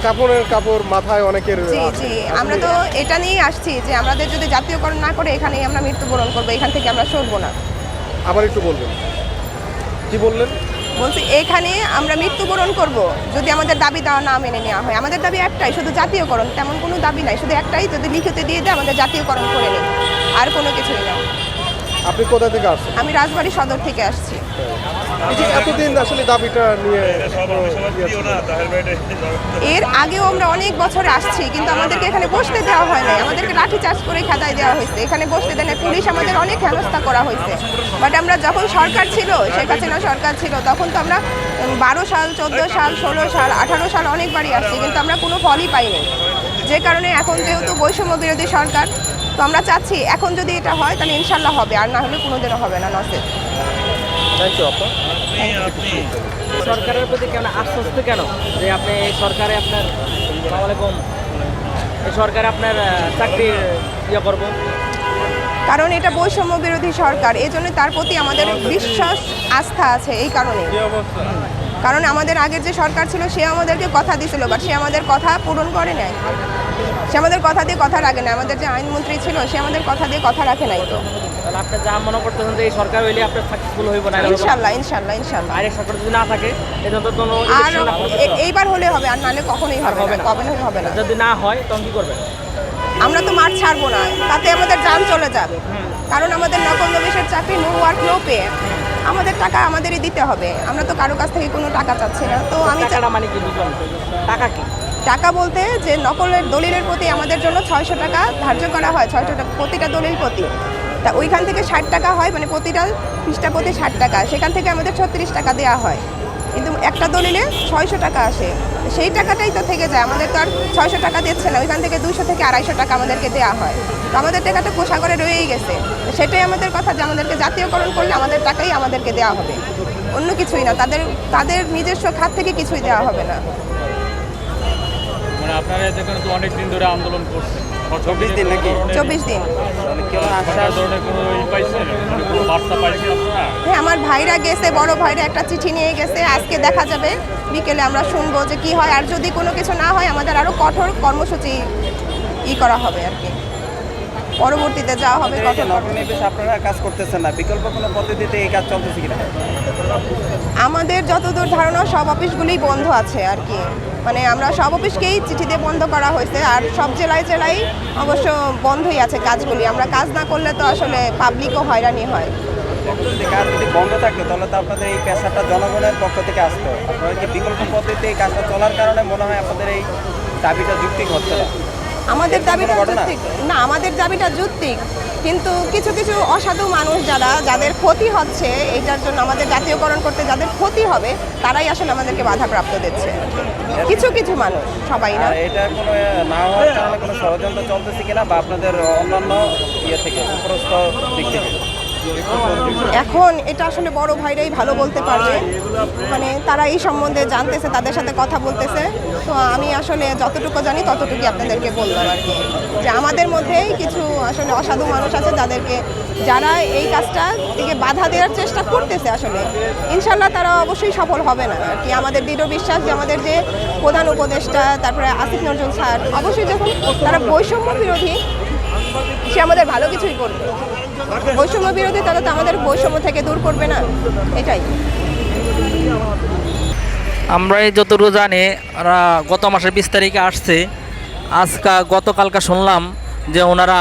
কাপড়ের কাপড় মাথায় অনেকের জি জি, আমরা তো এটা নিয়েই আসছি যে আমাদের যদি জাতীয়করণ না করে এখানেই আমরা মৃত্যুবরণ করবো, এখান থেকে আমরা সরবো না। আবার একটু বলবেন, কি বললেন? বলছি এখানে আমরা মৃত্যুবরণ করব যদি আমাদের দাবি দেওয়া না মেনে নেওয়া হয়। আমাদের দাবি একটাই, শুধু জাতীয়করণ, তেমন কোনো দাবি নাই, শুধু একটাই, যদি লিখিত দিয়ে দেয় আমাদের জাতীয়করণ করে নিই, আর কোনো কিছুই না। আপনি কোথা থেকে আসছেন? আমি রাজবাড়ী সদর থেকে আসছি। এই যে এতদিন আসলে দাবিটা নিয়ে এর আগেও আমরা অনেক বছর আসছি, কিন্তু আমাদেরকে এখানে বসতে দেওয়া হয় নাই, আমাদেরকে লাঠি চার্জ করে খেদাই দেওয়া হয়েছে, এখানে বসতে দেয় না, পুলিশ আমাদের অনেক হেনস্থা করা হয়েছে। বাট আমরা যখন সরকার ছিল, শেখ হাসিনা সরকার ছিল, তখন তো আমরা 12 সাল, 14 সাল, 16 সাল, 18 সাল অনেকবারই আসছি, কিন্তু আমরা কোনো ফলই পাইনি। যে কারণে এখন যেহেতু বৈষম্য বিরোধী সরকার, তো আমরা চাচ্ছি এখন যদি এটা হয় তাহলে ইনশাল্লাহ হবে, আর না হলে কোনোদিনও হবে না। নসেদ, থ্যাংক ইউ আপা। সরকারের প্রতি কেন আশ্বস্ত কেন যে আপনি এই সরকারে আপনার আসসালামু আলাইকুম এই সরকারে আপনার চাকরির করবো? কারণ এটা বৈষম্য বিরোধী সরকার, এই জন্য তার প্রতি আমাদের বিশ্বাস আস্থা আছে। এই কারণে, কারণ আমাদের আগের যে সরকার ছিল সে আমাদেরকে কথা দিয়েছিল, বাট সে আমাদের কথা পূরণ করে নাই, সে আমাদের কথা দিয়ে কথা রাখে না। আমাদের যে আইনমন্ত্রী ছিল সে আমাদের কথা দিয়ে কথা রাখে নাই। তো তাহলে আপনি যা মনে করতেছেন যে এই সরকার হইলে আপনার সাকসেসফুল হইব না? ইনশাল্লাহ ইনশাল্লাহ ইনশাল্লাহ। আর সরকার যদি না থাকে এজন্য তো কোনো আর এইবার হলে হবে, আর নাহলে কখনোই হবে না, কবে হবে না। যদি না হয় তখন কি করবেন? আমরা তো মাঠ ছাড়বো না, তাতে আমাদের জান চলে যাক। কারণ আমাদের নকল নবিশের চাকরি, নো ওয়ার্ক নো পে, আমাদের টাকা আমাদেরই দিতে হবে। আমরা তো কারো কাছ থেকে কোনো টাকা চাচ্ছি না। তো আমি মানে কি বুঝলাম, টাকা কি? টাকা বলতে যে নকলের দলিলের প্রতি আমাদের জন্য 600 টাকা ধার্য করা হয়, 600 টাকা প্রতিটা দলিল প্রতি। তা ওইখান থেকে 60 টাকা হয়, মানে প্রতিটা পৃষ্ঠা প্রতি 60 টাকা, সেখান থেকে আমাদের 36 টাকা দেওয়া হয়। কিন্তু একটা দলিলে 600 টাকা আসে, সেই টাকাটাই তো থেকে যায়। আমাদের তো আর 600 টাকা দিচ্ছে না, ওইখান থেকে 200 থেকে 250 টাকা আমাদেরকে দেওয়া হয়। তো আমাদের টাকাটা কোষাগারে রয়েই গেছে। সেটাই আমাদের কথা যে আমাদেরকে জাতীয়করণ করলে আমাদের টাকাই আমাদেরকে দেওয়া হবে, অন্য কিছুই না। তাদের নিজস্ব খাত থেকে কিছুই দেওয়া হবে না। মানে আপনারা এখানে তো অনেক দিন ধরে আন্দোলন করছেন, 24 দিন নাকি? 24 দিন। ধরনের কোনো পাইছেন, মানে কোনো বার্তা পাইছেন আপনারা? হ্যাঁ, আমার ভাইরা গেছে, বড় ভাইরা একটা চিঠি নিয়ে গেছে, আজকে দেখা যাবে বিকেলে আমরা শুনবো যে কি হয়। আর যদি কোনো কিছু না হয় আমাদের আরো কঠোর কর্মসূচি করা হবে আর কি, পরবর্তীতে যাওয়া হবে। আপনারা কাজ করতেছেন না, বিকল্প কোনো পদ্ধতিতে এই কাজ চলতেছে কিনা? আমাদের যতদূর ধারণা সব অফিসগুলোই বন্ধ আছে আর কি, মানে আমরা সব অফিসকেই চিঠি দিয়ে বন্ধ করা হয়েছে। আর সব জেলায় জেলায় অবশ্য বন্ধই আছে কাজগুলি। আমরা কাজ না করলে তো আসলে পাবলিকও হয়রানি হয়। কাজ যদি বন্ধ থাকতো তাহলে তো আপনাদের এই পেশাটা জনগণের পক্ষ থেকে আসতো। আপনারা কি বিকল্প পদ্ধতিতে এই কাজটা চলার কারণে মনে হয় আপনাদের এই দাবিটা যৌক্তিক হচ্ছে না? আমাদের দাবিটা যৌক্তিক না, আমাদের দাবিটা যৌক্তিক, কিন্তু কিছু কিছু অসাধু মানুষ যাদের ক্ষতি হচ্ছে এইটার জন্য, আমাদের জাতীয়করণ করতে যাদের ক্ষতি হবে তারাই আসলে আমাদেরকে বাধাপ্রাপ্ত দিচ্ছে। কিছু কিছু মানুষ, সবাই না। এটা কোনো না হওয়ার কারণে কোনো ষড়যন্ত্র চলতেছে কিনা, বা আপনাদের অন্যান্য থেকে উপরস্থ দিক থেকে? এখন এটা আসলে বড় ভাইরাই ভালো বলতে পারবে, মানে তারা এই সম্বন্ধে জানতেছে, তাদের সাথে কথা বলতেছে। তো আমি আসলে যতটুকু জানি ততটুকুই আপনাদেরকে বললাম আর কি, যে আমাদের মধ্যেই কিছু আসলে অসাধু মানুষ আছে যারা এই কাজটা দিকে বাধা দেওয়ার চেষ্টা করতেছে। আসলে ইনশাল্লাহ তারা অবশ্যই সফল হবে না আর কি। আমাদের দৃঢ় বিশ্বাস যে আমাদের যে প্রধান উপদেষ্টা, তারপরে আসিফ নজরুল স্যার, অবশ্যই যখন তারা বৈষম্য বিরোধী, সে আমাদের ভালো কিছুই করবে। বৈষম্য বিরোধী তারা তো আমাদের বৈষম্য থেকে দূর করবে না, এটাই। আমরা যতটুকু জানি ওরা গত মাসের 20 তারিখে আসছে, গতকালকে শুনলাম যে ওনারা